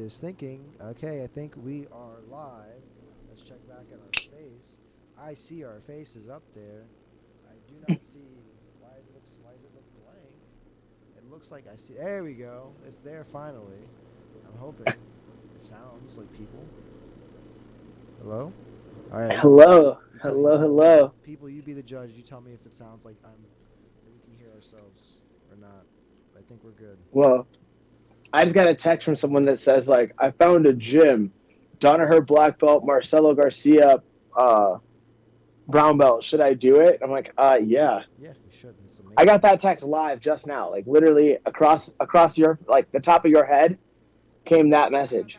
is thinking, okay, I think we are live. Let's check back at our face. I see our faces up there. I do not see why does it look blank? It looks like I see. There we go. It's there finally. I'm hoping it sounds like people. Hello? All right. Hello, You tell hello, hello. people. You be the judge. You tell me if it sounds like that we can hear ourselves or not. I think we're good. Well, I just got a text from someone that says like, I found a gym, Donaher black belt, Marcelo Garcia uh, brown belt. Should I do it? I'm like, yeah. Yeah, you should. It's I amazing. got that text live just now, like literally across your like the top of your head came that message,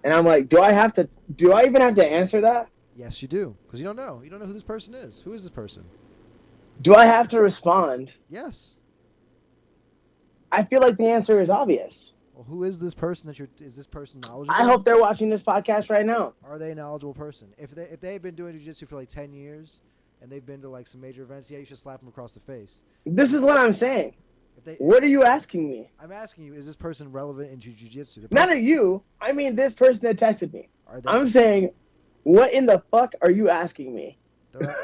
and I'm like, do I even have to answer that? Yes, you do, because you don't know. You don't know who this person is. Who is this person? Do I have to respond? Yes. I feel like the answer is obvious. Well, who is this person that you're? Is this person I knowledgeable? hope they're watching this podcast right now. Are they a knowledgeable person? If they've been doing jiu-jitsu for like 10 years and they've been to like some major events, yeah, you should slap them across the face. This is what I'm saying. If they, What are you asking me? I'm asking you, is this person relevant in jiu-jitsu? The None person, of you. I mean, this person that texted me. are they? I'm saying, what in the fuck are you asking me? They're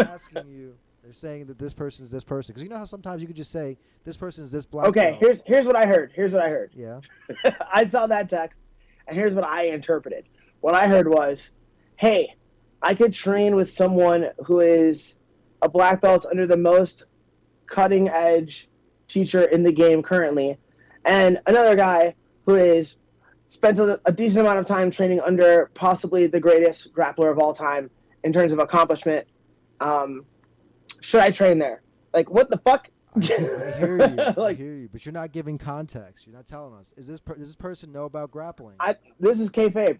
asking you. They're saying that this person is this person because you know how sometimes you could just say this person is this black Okay, belt. here's what I heard. Here's what I heard. Yeah. I saw that text, and here's what I interpreted. What I heard was, hey, I could train with someone who is a black belt under the most cutting edge teacher in the game currently, and another guy who is spent a decent amount of time training under possibly the greatest grappler of all time in terms of accomplishment. Um, should I train there? Like, what the fuck? I hear you. I Like, hear you. But you're not giving context. You're not telling us. Does this person know about grappling? this is kayfabe.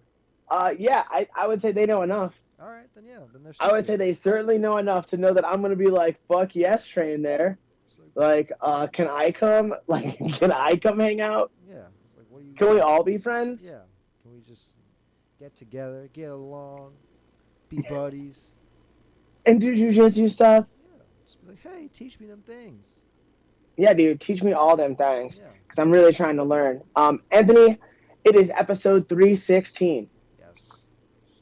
Yeah, I would say they know enough. All right, then yeah, then they're I would say stupid. they certainly know enough to know that I'm gonna be like, fuck yes, train there. It's like, Like, can I come? Like, can I come hang out? yeah, it's like, what do you? Can we all be friends? Yeah, can we just get together, get along, be buddies? And do jujitsu stuff? Yeah, just be like, hey, teach me them things. Yeah, dude, teach me all them things Yeah. because I'm really trying to learn. Anthony, it is episode 316, Yes.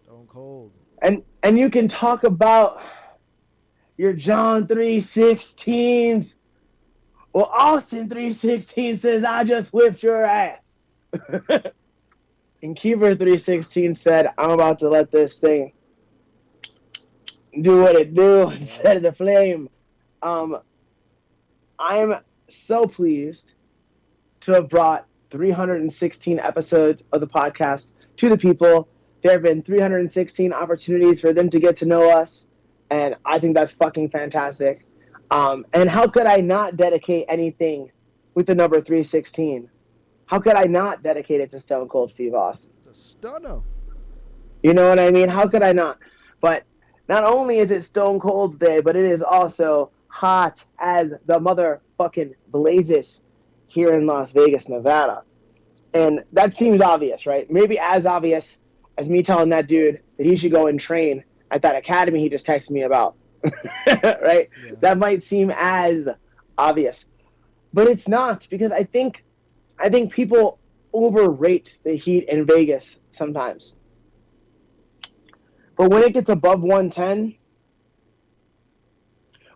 Stone cold. and you can talk about your John 316s. Well, Austin 316 says I just whipped your ass. And Keeper 316 said, I'm about to let this thing do what it do and set the flame. Um, I'm so pleased to have brought 316 episodes of the podcast to the people. There have been 316 opportunities for them to get to know us, and I think that's fucking fantastic. And how could I not dedicate anything with the number 316? How could I not dedicate it to Stone Cold Steve Austin? The stunner. You know what I mean? How could I not? But not only is it Stone Cold's Day, but it is also hot as the motherfucking blazes here in Las Vegas, Nevada. And that seems obvious, right? Maybe as obvious as me telling that dude that he should go and train at that academy he just texted me about. Right? Yeah. That might seem as obvious. But it's not, because I think people overrate the heat in Vegas sometimes. But when it gets above 110,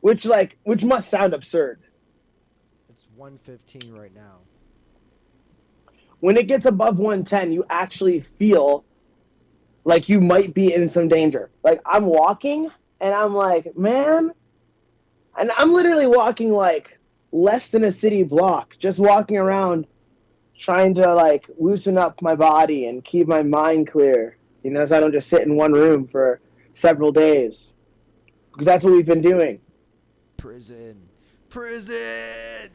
which must sound absurd. It's 115 right now. When it gets above 110, you actually feel like you might be in some danger. Like, I'm walking and I'm like, man, and I'm literally walking like less than a city block, just walking around trying to like loosen up my body and keep my mind clear, so I don't just sit in one room for several days. Because that's what we've been doing. Prison. Prison.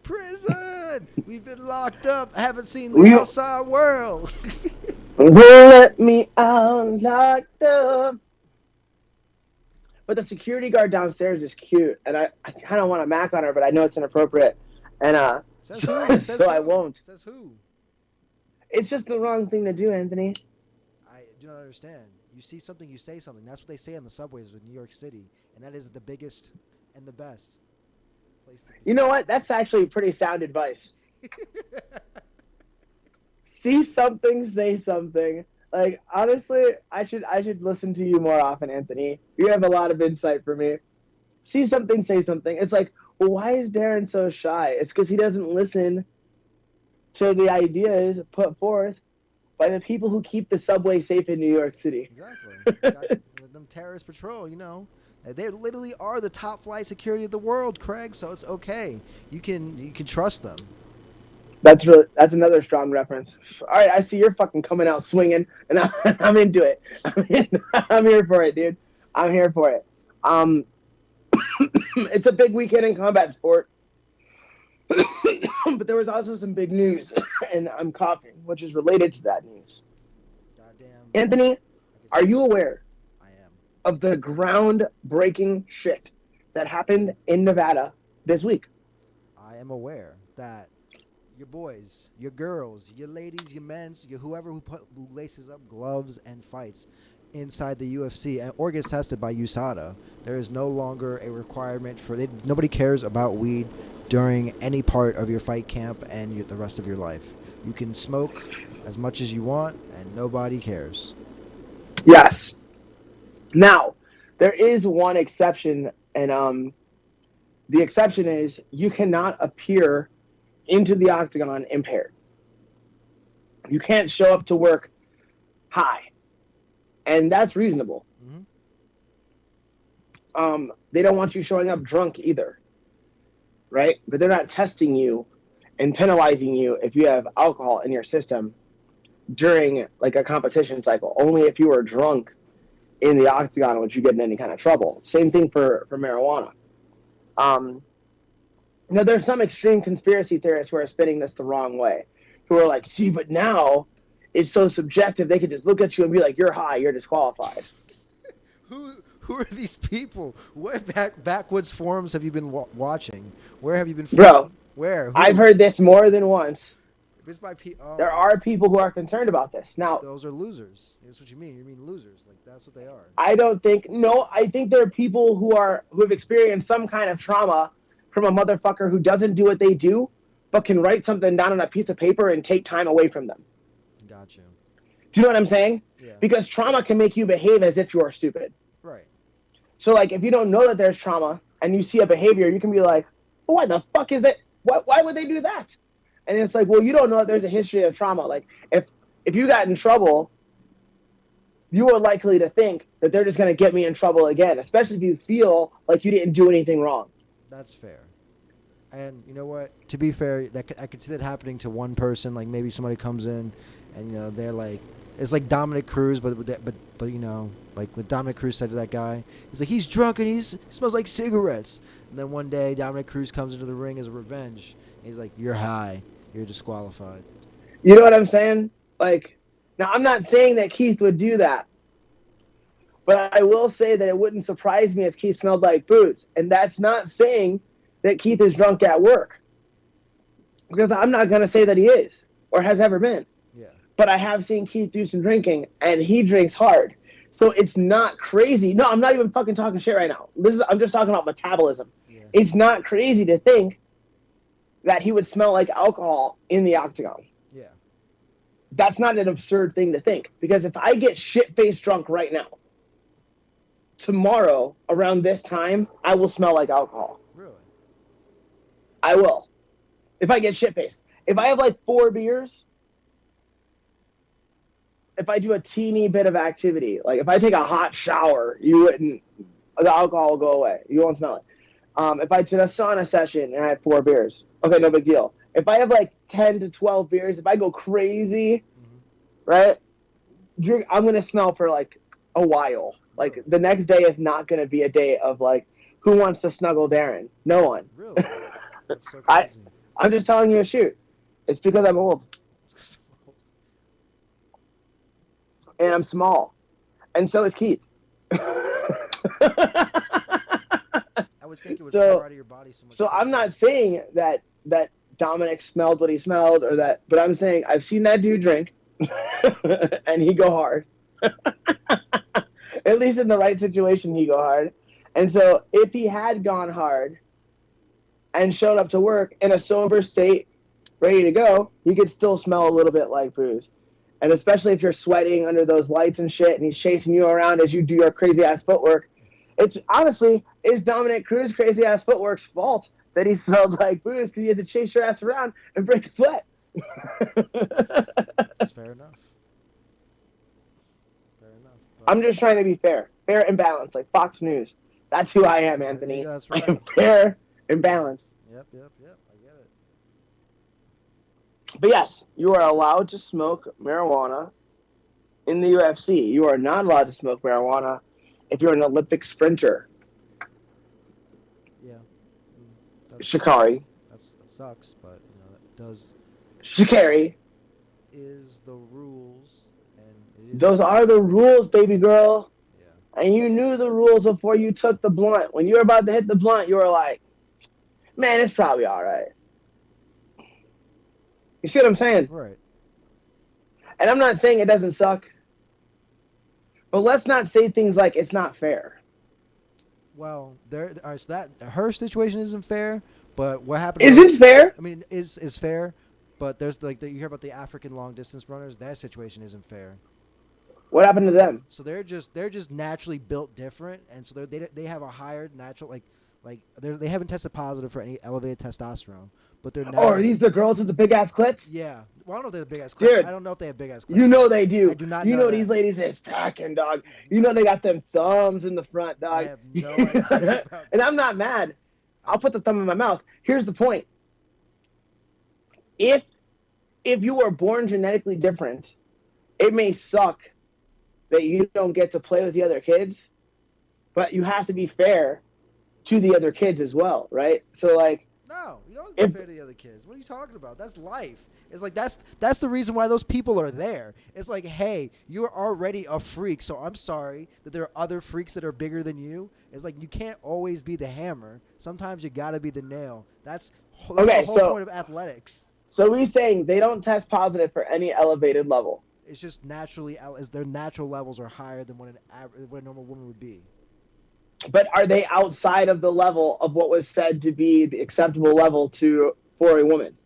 Prison. We've been locked up. Haven't seen the We outside world. won't let me out locked up. But the security guard downstairs is cute, and I kind of want to mac on her, but I know it's inappropriate, and Says who? so I won't. Says who? It's just the wrong thing to do, Anthony. I do not understand. You see something, you say something. That's what they say on the subways of New York City, and that is the biggest and the best place to be. You know what? That's actually pretty sound advice. See something, say something. Like honestly, I should listen to you more often, Anthony. You have a lot of insight for me. See something, say something. It's like, well, why is Darren so shy? It's because he doesn't listen to the ideas put forth by the people who keep the subway safe in New York City. Exactly. Got them terrorist patrol, you know. They literally are the top flight security of the world, Craig. So it's okay. You can trust them. That's another strong reference. All right, I see you're fucking coming out swinging, and I'm into it. I'm here for it, dude. I'm here for it. It's a big weekend in combat sport, but there was also some big news, and I'm coughing, which is related to that news. Goddamn. Anthony, are you aware I am. of the groundbreaking shit that happened in Nevada this week? I am aware that your boys, your girls, your ladies, your men's, your whoever who laces up gloves and fights inside the UFC or gets tested by USADA, there is no longer a requirement for nobody cares about weed during any part of your fight camp and the rest of your life. You can smoke as much as you want and nobody cares. Yes. Now, there is one exception, and the exception is you cannot appear into the octagon impaired. You can't show up to work high, and that's reasonable. They don't want you showing up drunk either, right? But they're not testing you and penalizing you if you have alcohol in your system during like a competition cycle. Only if you were drunk in the octagon would you get in any kind of trouble. Same thing for marijuana. Now, there's some extreme conspiracy theorists who are spinning this the wrong way, who are like, see, but now it's so subjective, they could just look at you and be like, you're high, you're disqualified. Who are these people? What backwoods forums have you been watching? Where have you been? Bro, where? Who? I've heard this more than once. If it's by there are people who are concerned about this. Now, those are losers. That's what you mean. You mean losers. Like that's what they are. I think there are people who have experienced some kind of trauma from a motherfucker who doesn't do what they do, but can write something down on a piece of paper and take time away from them. Gotcha. Do you know what I'm saying? Yeah. Because trauma can make you behave as if you are stupid. Right. So, like, if you don't know that there's trauma and you see a behavior, you can be like, well, what the fuck is it? Why would they do that? And it's like, well, you don't know that there's a history of trauma. Like, if you got in trouble, you are likely to think that they're just going to get me in trouble again, especially if you feel like you didn't do anything wrong. That's fair. And you know what? To be fair, I could see that happening to one person. Like maybe somebody comes in, and they're like, it's like Dominic Cruz, but like what Dominic Cruz said to that guy, he's like, he's drunk and he smells like cigarettes. And then one day Dominic Cruz comes into the ring as a revenge. And he's like, you're high, you're disqualified. You know what I'm saying? Like, now I'm not saying that Keith would do that, but I will say that it wouldn't surprise me if Keith smelled like booze. And that's not saying that Keith is drunk at work, because I'm not going to say that he is or has ever been. Yeah. But I have seen Keith do some drinking, and he drinks hard. So it's not crazy. No, I'm not even fucking talking shit right now. I'm just talking about metabolism. Yeah. It's not crazy to think that he would smell like alcohol in the octagon. Yeah. That's not an absurd thing to think, because if I get shit-faced drunk right now, tomorrow around this time, I will smell like alcohol. Really? I will. If I get shit-faced. If I have like 4 beers, if I do a teeny bit of activity, like if I take a hot shower, the alcohol will go away. You won't smell it. If I did a sauna session and I had 4 beers, okay, no big deal. If I have like 10 to 12 beers, if I go crazy, right, I'm going to smell for like a while. Like the next day is not going to be a day of like, who wants to snuggle Darren? No one. Really? That's so crazy. I'm just telling you a shoot. It's because I'm old. And I'm small. And so is Keith. I would think it would pour out of your body so much. So I'm not saying that Dominic smelled what he smelled or that, but I'm saying I've seen that dude drink and he go hard. At least in the right situation, he go hard. And so if he had gone hard and showed up to work in a sober state ready to go, you could still smell a little bit like booze. And especially if you're sweating under those lights and shit, and he's chasing you around as you do your crazy ass footwork. It's honestly is Dominic Cruz crazy ass footwork's fault that he smelled like booze because he had to chase your ass around and break a sweat. That's fair enough. Fair enough. I'm just trying to be fair and balanced, like Fox News. That's who I am, Anthony. That's right. I am fair and balanced. Yep. I get it. But yes, you are allowed to smoke marijuana in the UFC. You are not allowed to smoke marijuana if you're an Olympic sprinter. Yeah. Shikari. That sucks, but that does. Shikari. Is the rules, and those are the rules, baby girl. Yeah. And you knew the rules before you took the blunt. When you were about to hit the blunt, you were like, "Man, it's probably all right." You see what I'm saying? Right. And I'm not saying it doesn't suck, but let's not say things like it's not fair. Well, all right, so that her situation isn't fair, but what happened? Isn't fair? I mean, is fair, but there's you hear about the African long distance runners. That situation isn't fair. What happened to them? So they're just naturally built different, and so they have a higher natural they haven't tested positive for any elevated testosterone, but they're Oh, are these the girls with the big ass clits? Yeah. Well, I don't know if they have big ass clits. Dude, I don't know if they have big ass clits. You know they do. I do not you know that. These ladies is packing, dog. You know they got them thumbs in the front, dog. I have no idea about that. And I'm not mad. I'll put the thumb in my mouth. Here's the point. If you are born genetically different, it may suck that you don't get to play with the other kids, but you have to be fair to the other kids as well, right? So like, no, you don't have to be fair to the other kids. What are you talking about? That's life. It's like that's the reason why those people are there. It's like, hey, you're already a freak, so I'm sorry that there are other freaks that are bigger than you. It's like you can't always be the hammer. Sometimes you got to be the nail. That's the whole point of athletics. So we're saying they don't test positive for any elevated level. It's just naturally, their natural levels are higher than what a normal woman would be. But are they outside of the level of what was said to be the acceptable level for a woman?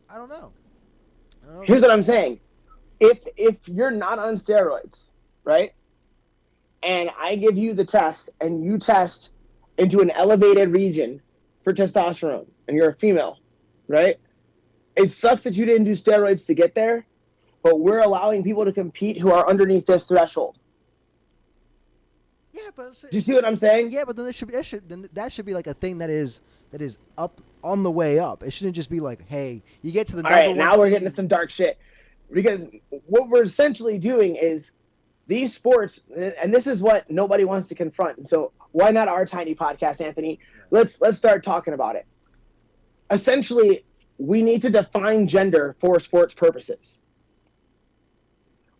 I don't know. Here's what I'm saying. If you're not on steroids, right, and I give you the test and you test into an elevated region for testosterone and you're a female, right, it sucks that you didn't do steroids to get there, but we're allowing people to compete who are underneath this threshold. Yeah, but do you see what I'm saying? Yeah, but then that should be like a thing that is up on the way up. It shouldn't just be like, hey, you get to the number one. All right, now we're getting to some dark shit, because what we're essentially doing is these sports, and this is what nobody wants to confront. And so why not our tiny podcast, Anthony? Let's start talking about it. Essentially, we need to define gender for sports purposes.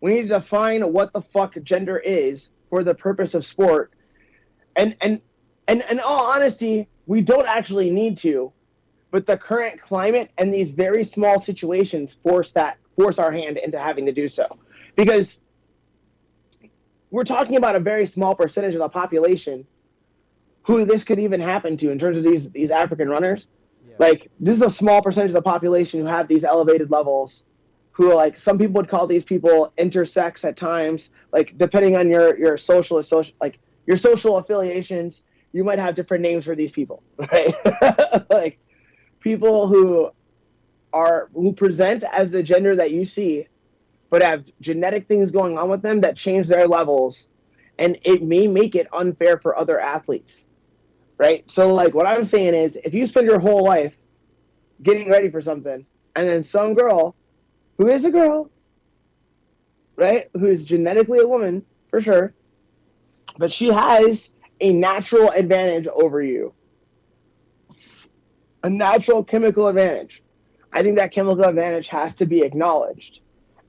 We need to define what the fuck gender is for the purpose of sport. And in all honesty, we don't actually need to, but the current climate and these very small situations force our hand into having to do so. Because we're talking about a very small percentage of the population who this could even happen to in terms of these African runners. Yeah. Like, this is a small percentage of the population who have these elevated levels, who are like, some people would call these people intersex at times, like depending on your social affiliations, you might have different names for these people, right? Like people who present as the gender that you see, but have genetic things going on with them that change their levels, and it may make it unfair for other athletes, right? So like what I'm saying is, if you spend your whole life getting ready for something, and then some girl who is a girl, right, who is genetically a woman, for sure, but she has a natural advantage over you, a natural chemical advantage. I think that chemical advantage has to be acknowledged.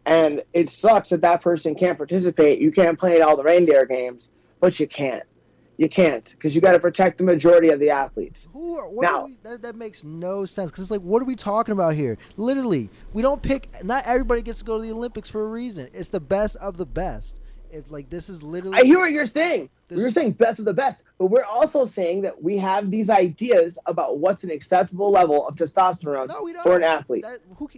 And it sucks that person can't participate. You can't play in all the reindeer games, but you can't. You can't, because you got to protect the majority of the athletes. That makes no sense, because it's like, what are we talking about here? Literally, we don't pick. Not everybody gets to go to the Olympics for a reason. It's the best of the best. If like this is literally, I hear what you're saying. this, We're saying best of the best, but we're also saying that we have these ideas about what's an acceptable level of testosterone no, we for an don't. athlete.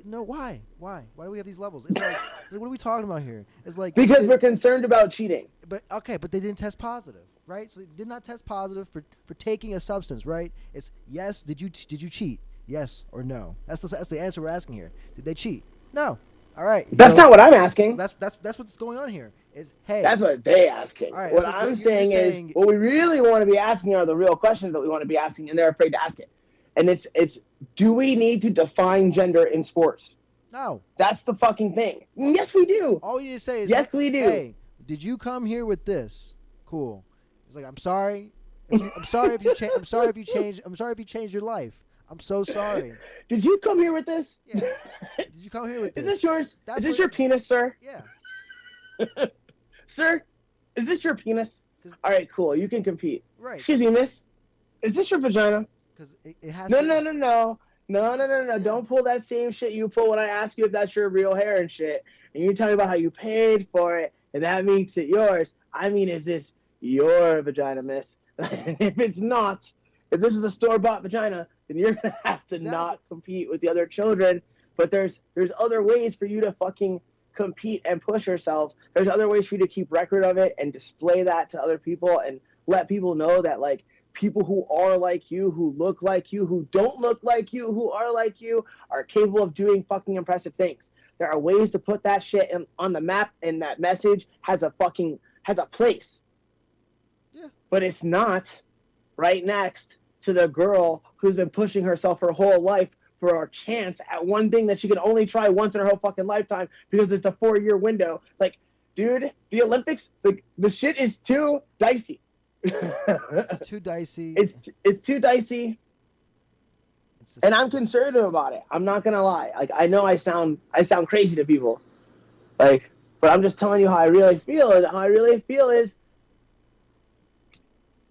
No, why? Why do we have these levels? It's like, what are we talking about here? It's like Because we're concerned about cheating. But okay, but they didn't test positive, right? So they did not test positive for taking a substance, right? It's yes. Did you cheat? Yes or no? That's the answer we're asking here. Did they cheat? No. All right. That's not what I'm asking. That's what's going on here. Is hey. That's what they asking. All right, what that's what I'm you're saying is saying. what we really want to be asking are the real questions that we want to be asking, and they're afraid to ask it. And it's do we need to define gender in sports? No. That's the fucking thing. Yes, we do. All you need to say is yes, we do. Hey, did you come here with this? Cool. It's like I'm sorry. I'm sorry if you changed. I'm sorry if you changed your life. I'm so sorry. Did you come here with this? Yeah. Did you come here with this? Is this yours? That's is this what- your penis, sir? Yeah. Sir, is this your penis? All right, cool. You can compete. Right. Excuse me, miss. Is this your vagina? Because it has. No, to, no, no, no. No, no, no, no. Don't pull that same shit you pull when I ask you if that's your real hair and shit. And you tell me about how you paid for it, and that makes it yours. I mean, is this your vagina, miss? If it's not, if this is a store-bought vagina, then you're going to have to not compete with the other children. But there's other ways for you to fucking compete and push yourself. There's other ways for you to keep record of it and display that to other people and let people know that, like, people who are like you, who look like you, who don't look like you, who are like you, are capable of doing fucking impressive things. There are ways to put that shit on the map, and that message has a place. Yeah. But it's not right next to the girl who's been pushing herself her whole life for a chance at one thing that she can only try once in her whole fucking lifetime because it's a 4-year window. Like, dude, the Olympics, the shit is too dicey. It's too dicey. It's too dicey. And I'm conservative about it. I'm not gonna lie. Like, I know I sound crazy to people. Like, but I'm just telling you how I really feel. And how I really feel is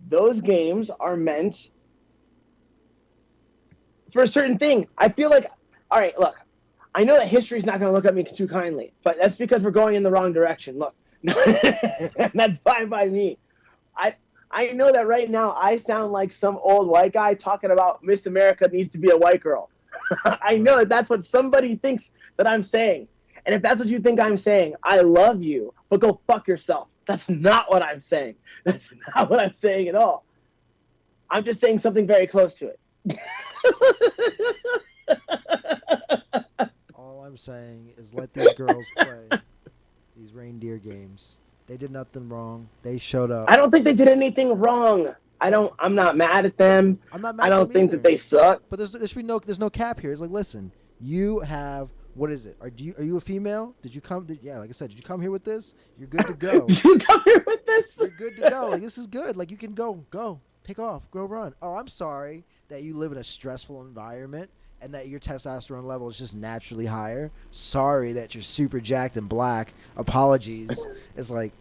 those games are meant for a certain thing. I feel like, all right, look, I know that history's not going to look at me too kindly, but that's because we're going in the wrong direction. Look, that's fine by me. I know that right now I sound like some old white guy talking about Miss America needs to be a white girl. I know that that's what somebody thinks that I'm saying. And if that's what you think I'm saying, I love you, but go fuck yourself. That's not what I'm saying. That's not what I'm saying at all. I'm just saying something very close to it. All I'm saying is let these girls play these reindeer games. They did nothing wrong. They showed up. I don't think they did anything wrong. I'm not mad at them. I'm not mad I at don't them think either. that they suck. But there's no cap here. It's like, listen, you have, what is it? Are you a female? Did you come? Yeah, like I said, did you come here with this? You're good to go. Did you come here with this? You're good to go. Like, this is good. Like, you can go, take off, go run. Oh, I'm sorry that you live in a stressful environment and that your testosterone level is just naturally higher. Sorry that you're super jacked and black. Apologies. It's like,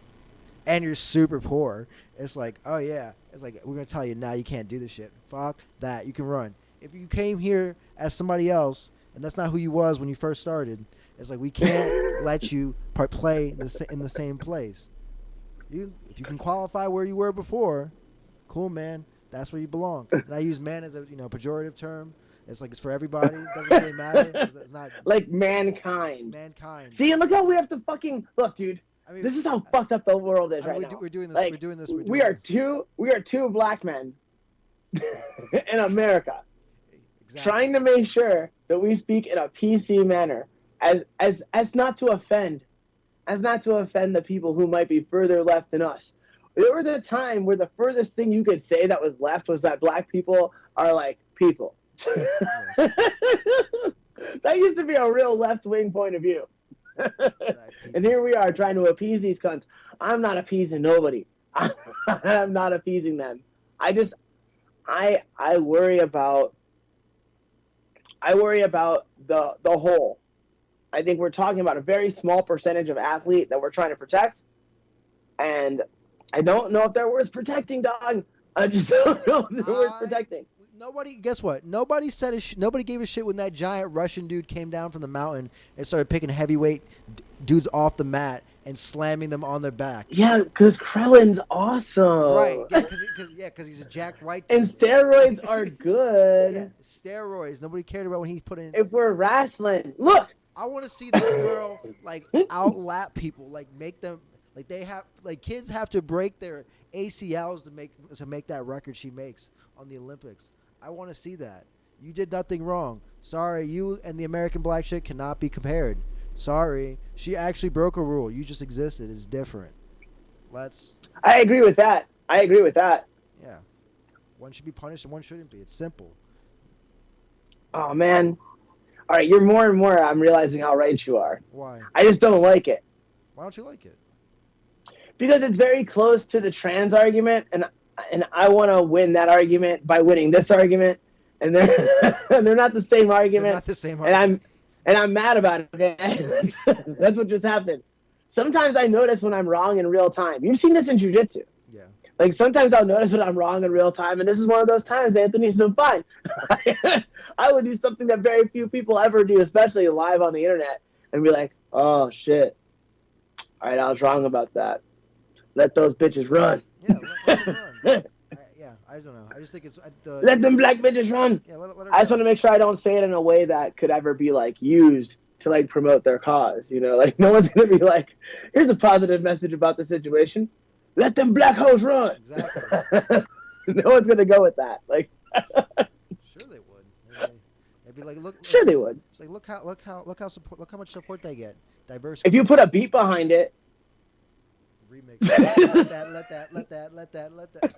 and you're super poor. It's like, oh yeah. It's like, we're going to tell you now you can't do this shit. Fuck that. You can run. If you came here as somebody else, and that's not who you was when you first started, it's like, we can't let you play in the same place. If you can qualify where you were before, cool, man. That's where you belong. And I use man as a pejorative term. It's like it's for everybody. It doesn't really matter. It's not like mankind. Mankind. See, look how we have to fucking look, dude. I mean, this is how fucked up the world is right now. We're doing this. Like, we're doing this. We are two black men in America trying to make sure that we speak in a PC manner, as not to offend the people who might be further left than us. There was a time where the furthest thing you could say that was left was that black people are like people. That used to be a real left-wing point of view. And here we are trying to appease these cunts. I'm not appeasing nobody. I'm not appeasing them. I worry about the whole. I think we're talking about a very small percentage of athlete that we're trying to protect. And I don't know if they're worth protecting, dog. I just don't know if they're worth protecting. Guess what? Nobody said nobody gave a shit when that giant Russian dude came down from the mountain and started picking heavyweight dudes off the mat and slamming them on their back. Yeah, because Krillin's awesome. Right? Yeah, because he's a jacked white dude. And steroids are Yeah, good steroids. Nobody cared about when he put in. if we're wrestling. Look, I want to see this girl like outlap people, like make them like they have like kids have to break their ACLs to make that record she makes on the Olympics. I want to see that. You did nothing wrong. Sorry, you and the American black chick cannot be compared. Sorry, she actually broke a rule. You just existed. It's different. I agree with that. Yeah. One should be punished and one shouldn't be. It's simple. Oh man. All right, you're more and more. I'm realizing how right you are. Why? I just don't like it Why don't you like it? because it's very close to the trans argument, and I want to win that argument by winning this argument, and they're not the same They're argument. not the same. And I'm mad about it. Okay, that's what just happened. Sometimes I notice when I'm wrong in real time. You've seen this in jiu-jitsu. Yeah. Like sometimes I'll notice when I'm wrong in real time, and this is one of those times, Anthony. So fine, I would do something that very few people ever do, especially live on the internet, and be like, "Oh shit! All right, I was wrong about that. Let those bitches run. Yeah. Let them run. Yeah. I don't know. I just think it's Let them black bitches run." Yeah. Let her I just go. want to make sure I don't say it in a way that could ever be like used to like promote their cause. You know, like no one's gonna be like, "Here's a positive message about the situation. Let them black hoes run." Exactly. No one's gonna go with that. Like, Sure they would. They'd be like, look. sure they would. It's like look how much support they get. Diverse. If you put a beat behind it, remix. Let that.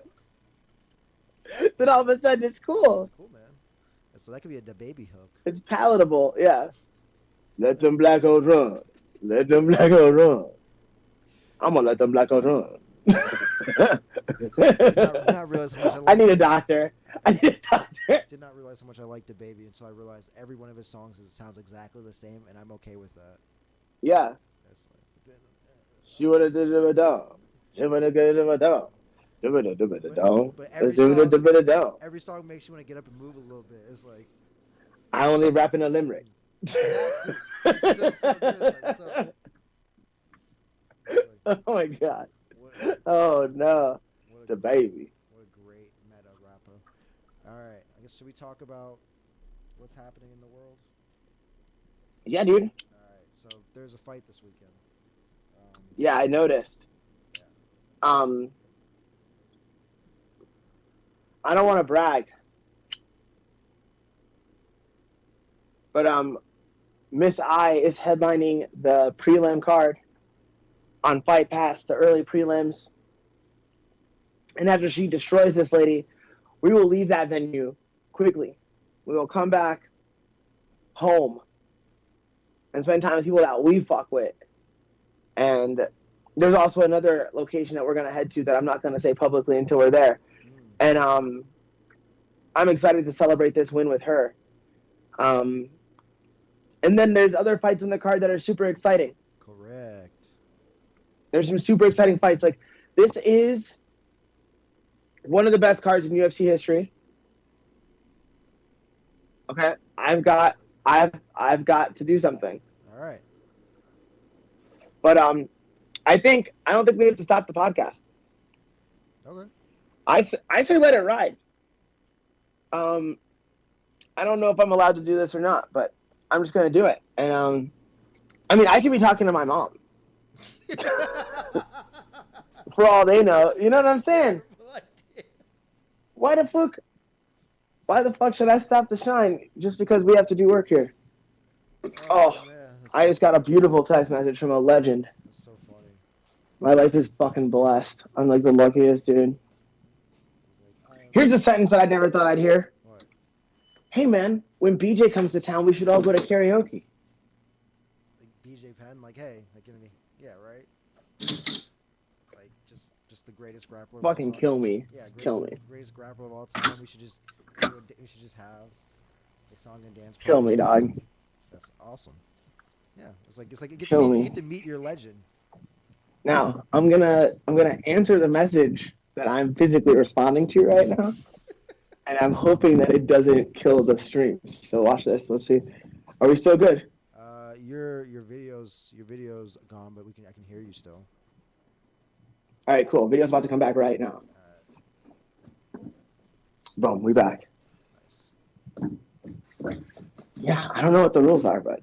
then all of a sudden it's cool. That's cool, man. So that could be a baby hook. It's palatable. Yeah. Let them black hoes run. Let them black hoes run. I'm gonna let them black hoes run. Did not realize how much I need a doctor. Did not realize how much I liked the baby until I realized every one of his songs sounds exactly the same, and I'm okay with that. Yeah. That's like, She would have did it down. She would have did it down. But every song makes you want to get up and move a little bit. It's like I only rap in a limerick. exactly. It's so good. Like, Oh my god. what, Oh no. what The baby. What a great meta rapper. All right, I guess should we talk about what's happening in the world? Yeah, dude. All right, so there's a fight this weekend. Yeah, I noticed. I don't want to brag, but Miss I is headlining the prelim card on Fight Pass, the early prelims. And after she destroys this lady, we will leave that venue quickly. We will come back home and spend time with people that we fuck with. And there's also another location that we're going to head to that I'm not going to say publicly until we're there. And I'm excited to celebrate this win with her. And then there's other fights on the card that are super exciting. Correct. There's some super exciting fights. Like, this is one of the best cards in UFC history. Okay, I've got to do something. All right. But I don't think we have to stop the podcast. Okay. I say let it ride. I don't know if I'm allowed to do this or not, but I'm just gonna do it. And I mean, I could be talking to my mom. For all they know, you know what I'm saying? Why the fuck should I stop the shine just because we have to do work here? Oh, man, I just got a beautiful text message from a legend. that's so funny. My life is fucking blessed. I'm like the luckiest dude. Here's a sentence that I never thought I'd hear. What? Hey man, when BJ comes to town, we should all go to karaoke. Like BJ Penn, like, hey, like, gonna be, yeah, right? Like, just the greatest grappler of all Fucking time. kill me. Yeah, Kill me. Greatest grappler of all time. We should just have a song and dance. Kill party. me, dog. That's awesome. Yeah, it's like you get, Kill you me. get to meet your legend. Now, I'm gonna answer the message that I'm physically responding to right now. And I'm hoping that it doesn't kill the stream. So watch this. Let's see. Are we still good? your video's gone, but I can hear you still. All right, cool. Video's about to come back right now. Boom, we back. Nice. Yeah, I don't know what the rules are, but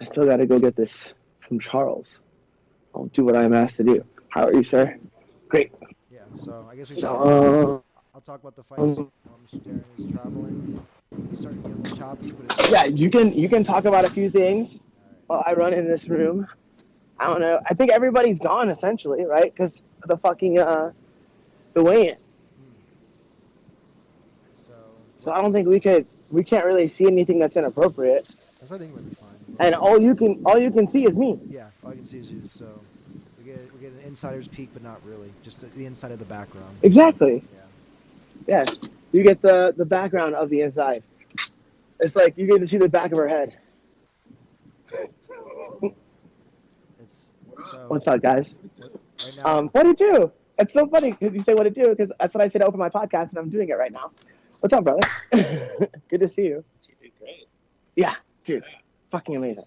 I still got to go get this from Charles. I'll do what I'm asked to do. How are you, sir? Great. Yeah. So I guess we. So, I'll talk about the fights while Mr. Darren is traveling. He's starting to get a little choppy, but it's yeah, you can talk about a few things while I run in this room. I don't know. I think everybody's gone essentially, right? Because the fucking the weigh-in. So I don't think we can't really see anything that's inappropriate. I think we'll be fine. And all you can see is me. Yeah, all I can see is you. So we get an insider's peek, but not really. Just the inside of the background. Exactly. Yeah. Yes. You get the background of the inside. It's like you get to see the back of her head. What's up, guys? Right now, what it do? It's so funny because you say what it do because that's what I say to open my podcast and I'm doing it right now. What's up, brother? Good to see you. She did great. Yeah, dude. Fucking amazing.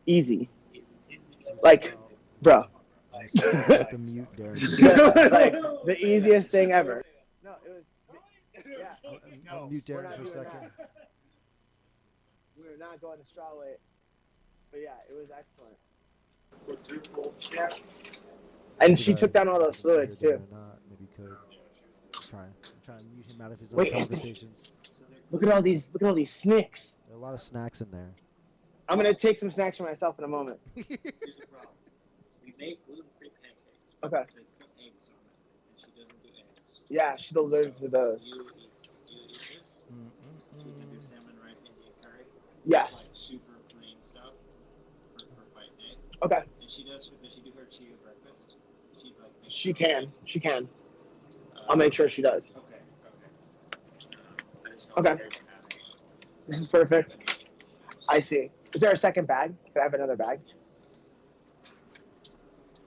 Easy. Like, bro. the mute there. like the easiest thing ever. No, it was. Yeah. I'll mute we're Darren not for a doing second. that. We're not going to straw weight. But yeah, it was excellent. And she took down all those fluids too. Maybe could try and mute him out of his own Wait. conversations. Look at all these snacks. There are a lot of snacks in there. I'm gonna take some snacks for myself in a moment. Here's the problem. We make gluten-free pancakes. Okay. They put eggs on them, and she doesn't do eggs. Yeah, she's allergic to those. You eat this? She can do salmon, rice, Indian curry. Yes. It's like super plain stuff for fight day. Okay. And she does she do her chia breakfast? She's like She can. I'll make sure she does. Okay. I just Okay. don't care to have it. This is perfect. I see. Is there a second bag? Can I have another bag?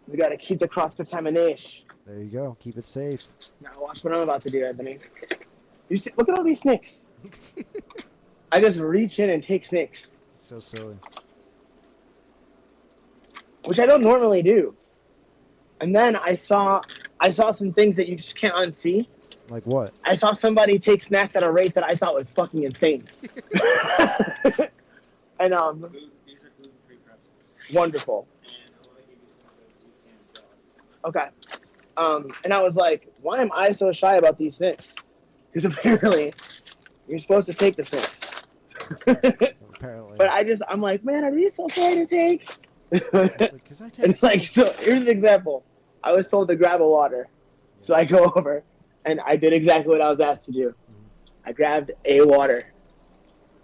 We gotta keep the cross-contamination. There you go. Keep it safe. Now watch what I'm about to do, Anthony. You see? Look at all these snakes. I just reach in and take snakes, So silly. which I don't normally do. And then I saw some things that you just can't unsee. Like what? I saw somebody take snacks at a rate that I thought was fucking insane. And These are gluten-free pretzels. wonderful. And I want to give you some of those you can Okay. And I was like, why am I so shy about these snacks? Because apparently you're supposed to take the snacks. Apparently. But I'm like, man, are these okay to take? It's like, 'cause I take And like, so here's an example. I was told to grab a water. So I go over and I did exactly what I was asked to do. I grabbed a water.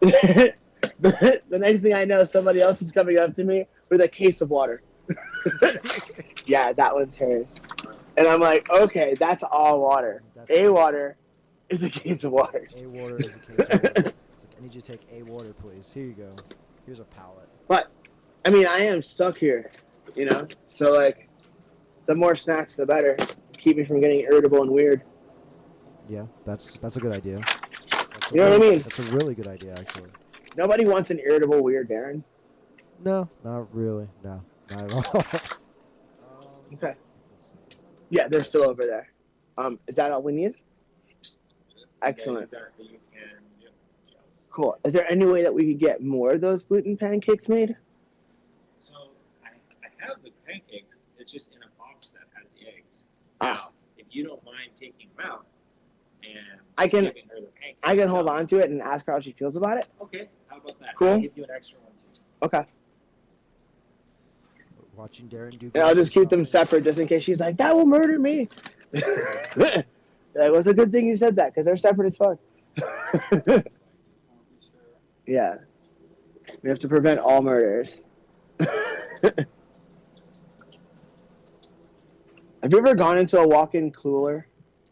The next thing I know, somebody else is coming up to me with a case of water. Yeah, that one's hers. And I'm like, okay, that's all water. A water is a case of waters. A water is a case of water. It's like, I need you to take a water, please. Here you go. Here's a pallet. But, I mean, I am stuck here, you know? So, like, the more snacks, the better. Keep me from getting irritable and weird. Yeah, that's a good idea. You know what I mean? That's a really good idea, actually. Nobody wants an irritable, weird Darren. No, not really. No, not at all. Okay. Yeah, they're still over there. Is that all we need? Excellent. Cool. Is there any way that we could get more of those gluten pancakes made? So I have the pancakes. It's just in a box that has the eggs. Ah. Now, if you don't mind taking them out and I can- giving her the pancakes, I can hold on to it and ask her how she feels about it. Okay, how about that? Cool. I'll give you an extra one too. Okay. Watching Darren do. And I'll just keep them grocery separate just in case she's like, that will murder me. That was a good thing you said that because they're separate as fuck. Yeah. We have to prevent all murders. Have you ever gone into a walk-in cooler?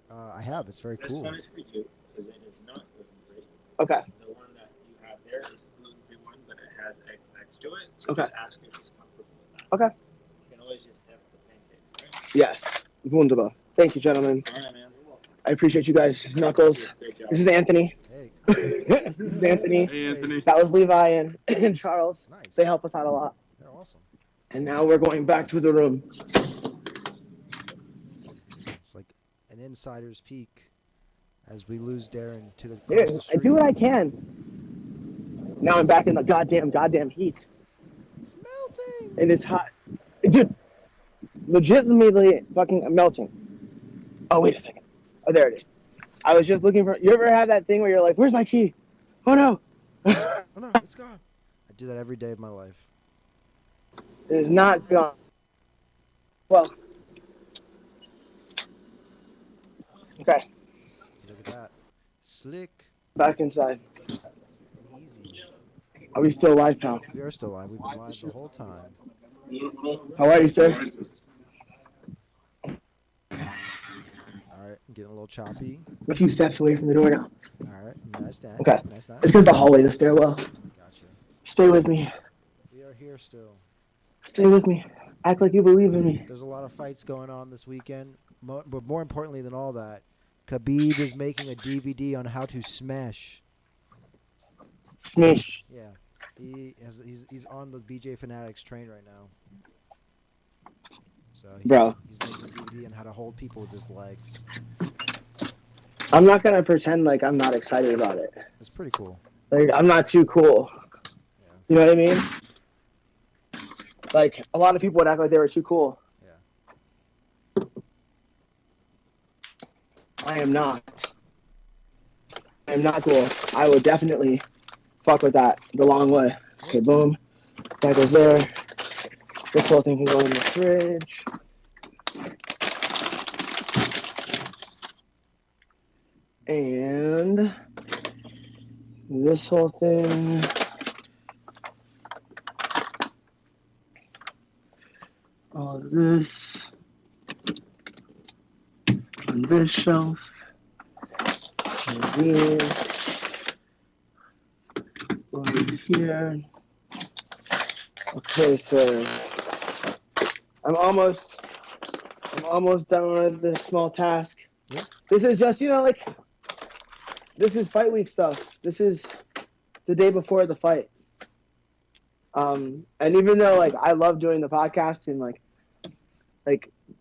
shopping. I have. It's very This cool. one is for you because it is not gluten-free. Okay. The one that you have there is the gluten-free one, but it has eggs next to it. So Okay. just ask if she's comfortable with that. Okay. You can always just have the pancakes, right? Yes. Wunderbar. Thank you, gentlemen. All right, man. You're welcome. I appreciate you guys. Knuckles. Great job. This is Anthony. Hey, This is Anthony. Hey, Anthony. That was Levi and Charles. Nice. They help us out a lot. They're awesome. And now we're going back to the room. It's like an insider's peek as we lose Darren to the Dude, across the I street. do what I can. Now I'm back in the goddamn heat. It's melting. It is hot. Dude, legitimately fucking melting. Oh, wait a second. Oh, there it is. I was just looking for... You ever have that thing where you're like, where's my key? Oh, no. Oh no, it's gone. I do that every day of my life. It is not gone. Well. Okay, Look at that. Slick. back inside. Easy. Are we still live, pal? We are still live. We've been live the whole time. How are you, sir? Alright, I'm getting a little choppy. I'm a few steps away from the door now. Alright, nice. Okay. Nice. It's because the hallway, the stairwell. Gotcha. Stay with me. We are here still. Stay with me. Act like you believe in me. There's a lot of fights going on this weekend. But more importantly than all that, Khabib is making a DVD on how to smash. Smash. Yeah. He's on the BJ Fanatics train right now. So Bro. He's making a DVD on how to hold people with his legs. I'm not going to pretend like I'm not excited about it. It's pretty cool. Like, I'm not too cool. Yeah. You know what I mean? Like, a lot of people would act like they were too cool. Yeah. I am not. I am not cool. I would definitely fuck with that the long way. Okay, boom. That goes there. This whole thing can go in the fridge. And this whole thing. All of this on this shelf. And this over here. Okay, so I'm almost done with this small task. Yeah. This is just, like, this is fight week stuff. This is the day before the fight. And even though, like, I love doing the podcast and, like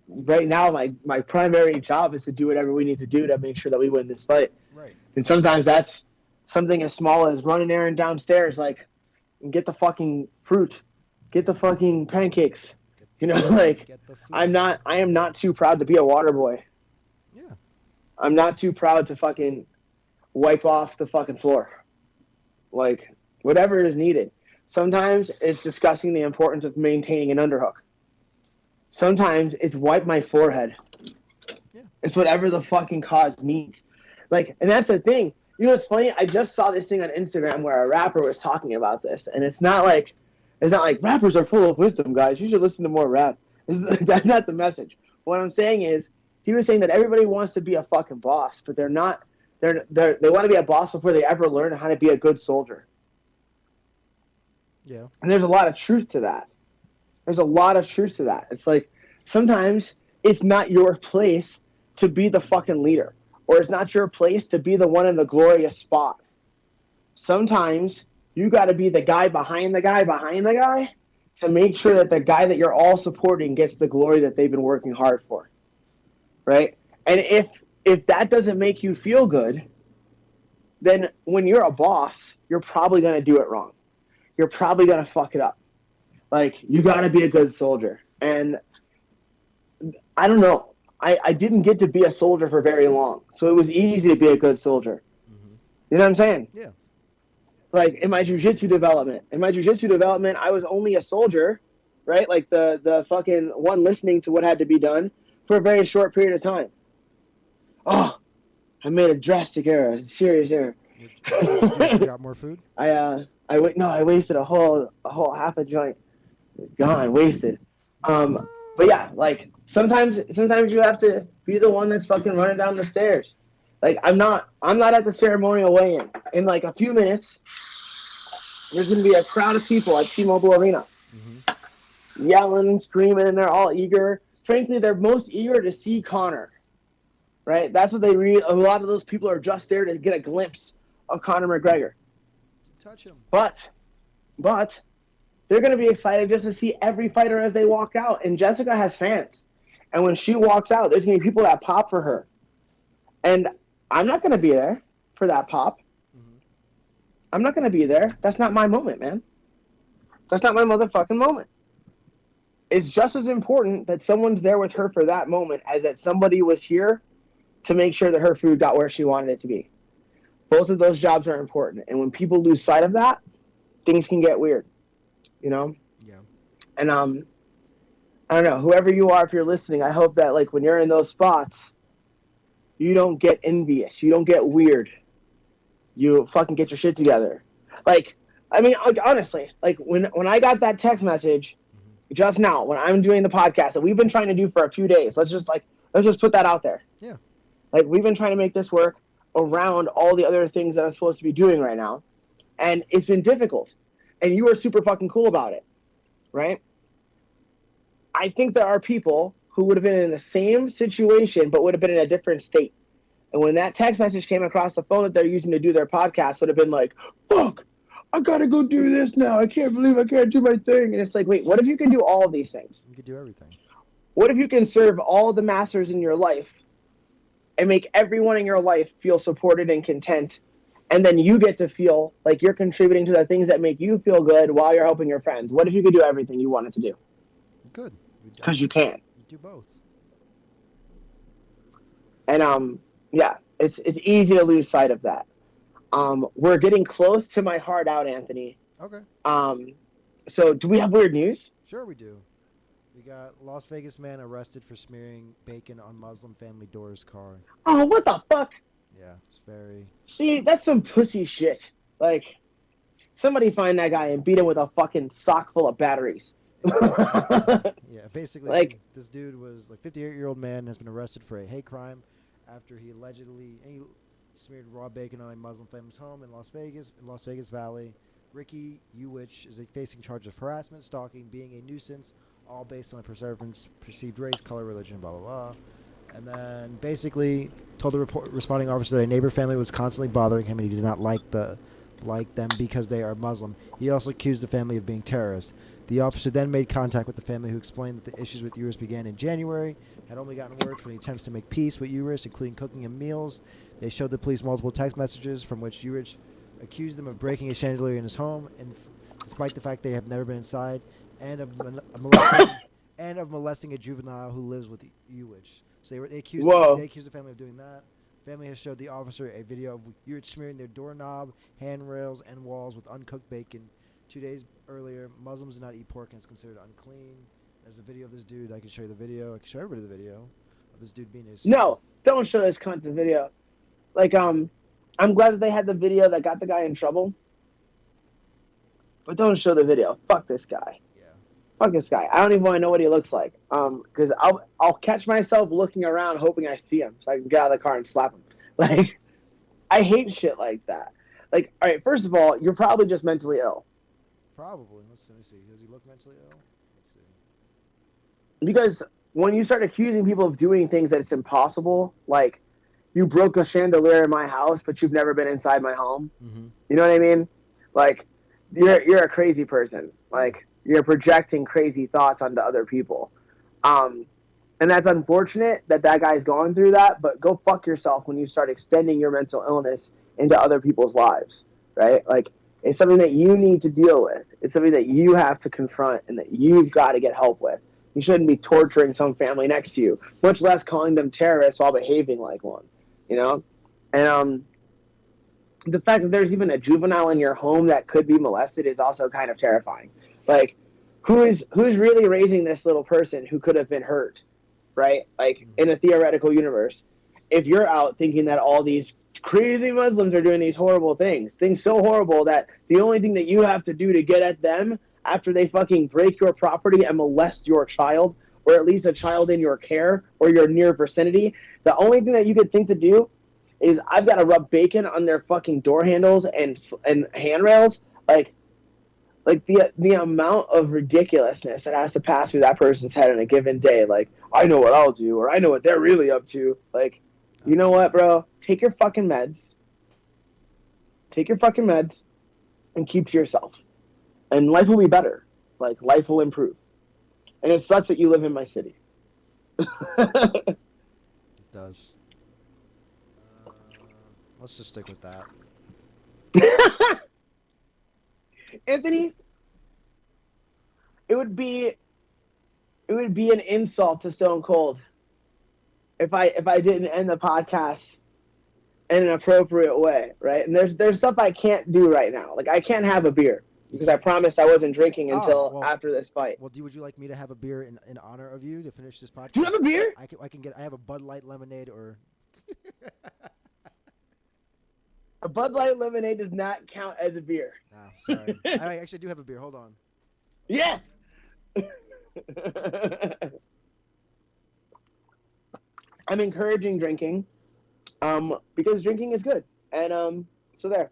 right now my primary job is to do whatever we need to do to make sure that we win this fight. Right. And sometimes that's something as small as running errand downstairs, like, and get the fucking fruit, get the fucking pancakes. Like, Get the food. I am not too proud to be a water boy. Yeah. I'm not too proud to fucking wipe off the fucking floor. Like, whatever is needed. Sometimes it's discussing the importance of maintaining an underhook. Sometimes it's wipe my forehead. Yeah. It's whatever the fucking cause needs. Like, and that's the thing. You know what's funny? I just saw this thing on Instagram where a rapper was talking about this, and it's not like rappers are full of wisdom, guys. You should listen to more rap. That's not the message. What I'm saying is, he was saying that everybody wants to be a fucking boss, but they're not. They want to be a boss before they ever learn how to be a good soldier. Yeah. And there's a lot of truth to that. There's a lot of truth to that. It's like, sometimes it's not your place to be the fucking leader, or it's not your place to be the one in the glorious spot. Sometimes you got to be the guy behind the guy behind the guy to make sure that the guy that you're all supporting gets the glory that they've been working hard for. Right? And if that doesn't make you feel good, then when you're a boss, you're probably going to do it wrong. You're probably going to fuck it up. Like, you got to be a good soldier. And I don't know. I didn't get to be a soldier for very long, so it was easy to be a good soldier. Mm-hmm. You know what I'm saying? Yeah. Like, in my jiu-jitsu development. I was only a soldier, right? Like, the fucking one listening to what had to be done for a very short period of time. Oh, I made a drastic error, a serious error. You got more food? I wasted a whole half a joint. It's gone, wasted. But yeah, like, sometimes you have to be the one that's fucking running down the stairs. Like, I'm not at the ceremonial weigh-in. In like a few minutes, there's gonna be a crowd of people at T-Mobile Arena, yelling and screaming, and they're all eager. Frankly, they're most eager to see Conor. Right? That's what they read. A lot of those people are just there to get a glimpse of Conor McGregor. Touch him. But they're going to be excited just to see every fighter as they walk out. And Jessica has fans. And when she walks out, there's going to be people that pop for her. And I'm not going to be there for that pop. Mm-hmm. I'm not going to be there. That's not my moment, man. That's not my motherfucking moment. It's just as important that someone's there with her for that moment as that somebody was here to make sure that her food got where she wanted it to be. Both of those jobs are important. And when people lose sight of that, things can get weird. You know? Yeah. And I don't know, whoever you are, if you're listening, I hope that like when you're in those spots, you don't get envious. You don't get weird. You fucking get your shit together. Like, I mean, like, honestly, like when I got that text message just now, when I'm doing the podcast that we've been trying to do for a few days, let's just put that out there. Yeah. Like we've been trying to make this work around all the other things that I'm supposed to be doing right now. And it's been difficult. And you were super fucking cool about it. Right? I think there are people who would have been in the same situation but would have been in a different state. And when that text message came across the phone that they're using to do their podcast, would have been like, fuck, I gotta go do this now. I can't believe I can't do my thing. And it's like, wait, what if you can do all of these things? You could do everything. What if you can serve all the masters in your life and make everyone in your life feel supported and content, and then you get to feel like you're contributing to the things that make you feel good while you're helping your friends? What if you could do everything you wanted to do? You could. Because you can. You do both. And yeah, it's easy to lose sight of that. We're getting close to my heart out, Anthony. Okay. So do we have weird news? Sure we do. We got Las Vegas man arrested for smearing bacon on Muslim family door's car. Oh, what the fuck? Yeah, it's very... See, that's some pussy shit. Like, somebody find that guy and beat him with a fucking sock full of batteries. Yeah, basically, Like- this dude was like 58-year-old man has been arrested for a hate crime after he allegedly smeared raw bacon on a Muslim family's home in Las Vegas Valley. Ricky Uwich is facing charge of harassment, stalking, being a nuisance, all based on a perceived race, color, religion, blah, blah, blah. And then basically told the responding officer that a neighbor family was constantly bothering him and he did not like them because they are Muslim. He also accused the family of being terrorists. The officer then made contact with the family, who explained that the issues with Uris began in January, had only gotten worse when he attempts to make peace with Uris, including cooking him meals. They showed the police multiple text messages from which Uris accused them of breaking a chandelier in his home, and despite the fact they have never been inside, and of molesting a juvenile who lives with Uwich. So they accused the family of doing that. The family has showed the officer a video of Uwich smearing their doorknob, handrails, and walls with uncooked bacon. 2 days earlier, Muslims do not eat pork and it's considered unclean. There's a video of this dude. I can show you the video. I can show everybody the video of this dude being his... No, don't show this cunt the video. Like, I'm glad that they had the video that got the guy in trouble. But don't show the video. Fuck this guy. Yeah. Fuck this guy. I don't even want to know what he looks like. Because I'll catch myself looking around hoping I see him so I can get out of the car and slap him. Like, I hate shit like that. Like, all right, first of all, you're probably just mentally ill. Probably. Let me see. Does he look mentally ill? Let's see. Because when you start accusing people of doing things that it's impossible, like, you broke a chandelier in my house, but you've never been inside my home. Mm-hmm. You know what I mean? Like, you're a crazy person. Like, you're projecting crazy thoughts onto other people. And that's unfortunate that guy's going through that, but go fuck yourself when you start extending your mental illness into other people's lives, right? Like, it's something that you need to deal with. It's something that you have to confront and that you've got to get help with. You shouldn't be torturing some family next to you, much less calling them terrorists while behaving like one, you know? And the fact that there's even a juvenile in your home that could be molested is also kind of terrifying. Like, who's really raising this little person who could have been hurt, right? Like, in a theoretical universe. If you're out thinking that all these crazy Muslims are doing these horrible things so horrible that the only thing that you have to do to get at them after they fucking break your property and molest your child, or at least a child in your care or your near vicinity, the only thing that you could think to do is I've got to rub bacon on their fucking door handles and handrails. Like the amount of ridiculousness that has to pass through that person's head in a given day. Like, I know what I'll do, or I know what they're really up to. Like, you know what, bro? Take your fucking meds. take your fucking meds, and keep to yourself. And life will be better. Like, life will improve. And it sucks that you live in my city. It does. Let's just stick with that. Anthony, it would be an insult to Stone Cold if I didn't end the podcast in an appropriate way, right? And there's stuff I can't do right now. Like, I can't have a beer because I promised I wasn't drinking until after this fight. Well, would you like me to have a beer in honor of you to finish this podcast? Do you have a beer? I have a Bud Light lemonade or. A Bud Light lemonade does not count as a beer. Oh, sorry. I actually do have a beer. Hold on. Yes. I'm encouraging drinking, because drinking is good, and so there.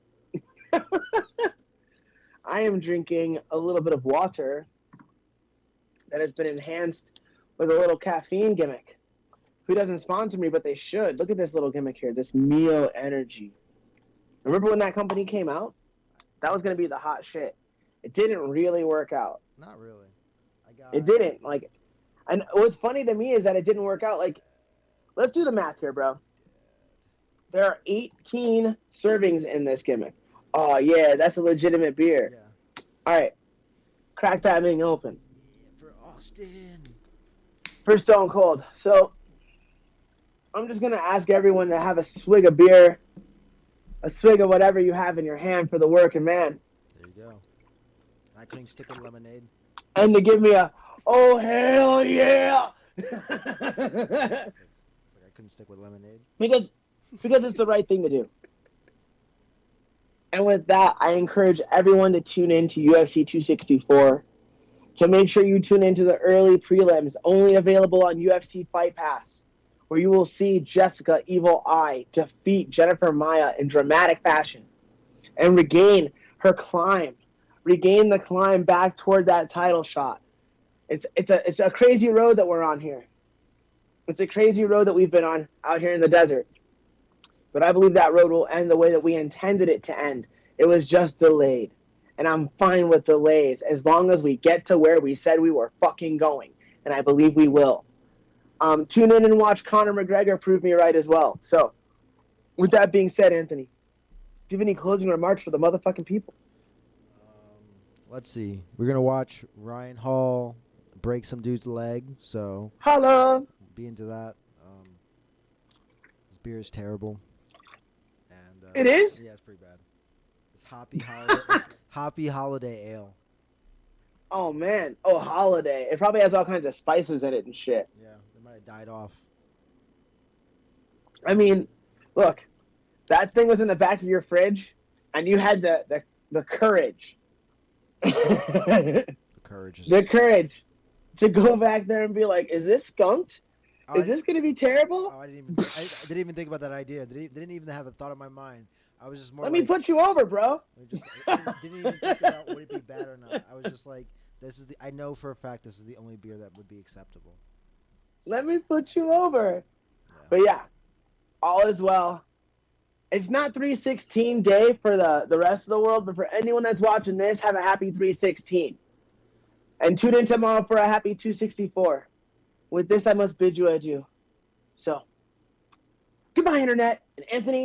I am drinking a little bit of water that has been enhanced with a little caffeine gimmick. Who doesn't sponsor me, but they should. Look at this little gimmick here, this Mio Energy. Remember when that company came out? That was going to be the hot shit. It didn't really work out. Not really. It didn't. Like, and what's funny to me is that it didn't work out. Like, let's do the math here, bro. There are 18 servings in this gimmick. Oh, yeah, that's a legitimate beer. Yeah. All right. Crack that thing open. Yeah, for Austin. For Stone Cold. So, I'm just going to ask everyone to have a swig of beer, a swig of whatever you have in your hand for the working man. There you go. I couldn't stick with lemonade. And to give me a, oh, hell yeah! It's like I couldn't stick with lemonade. because it's the right thing to do. And with that, I encourage everyone to tune in to UFC 264. So make sure you tune into the early prelims, only available on UFC Fight Pass, where you will see Jessica Evil Eye defeat Jennifer Maia in dramatic fashion and regain the climb back toward that title shot. It's a crazy road that we're on here. It's a crazy road that we've been on out here in the desert. But I believe that road will end the way that we intended it to end. It was just delayed. And I'm fine with delays as long as we get to where we said we were fucking going. And I believe we will. Tune in and watch Conor McGregor prove me right as well. So, with that being said, Anthony, do you have any closing remarks for the motherfucking people? Let's see. We're going to watch Ryan Hall break some dude's leg. So, Holla! be into that. This beer is terrible. And It is? Yeah, it's pretty bad. It's Hoppy Holiday Ale. Oh, man. Oh, Holiday. It probably has all kinds of spices in it and shit. Yeah, it might have died off. I mean, look, that thing was in the back of your fridge, and you had the courage. The courage to go back there and be like, is this skunked? Is this going to be terrible? Oh, I didn't even think about that idea. Didn't even have a thought in my mind. I was just more Let me put you over, bro. I didn't even think about would it be bad or not. I was just like, I know for a fact this is the only beer that would be acceptable. Let me put you over. Yeah. But yeah, all is well. It's not 316 day for the rest of the world, but for anyone that's watching this, have a happy 316. And tune in tomorrow for a happy 264. With this, I must bid you adieu. So, goodbye, Internet. And Anthony,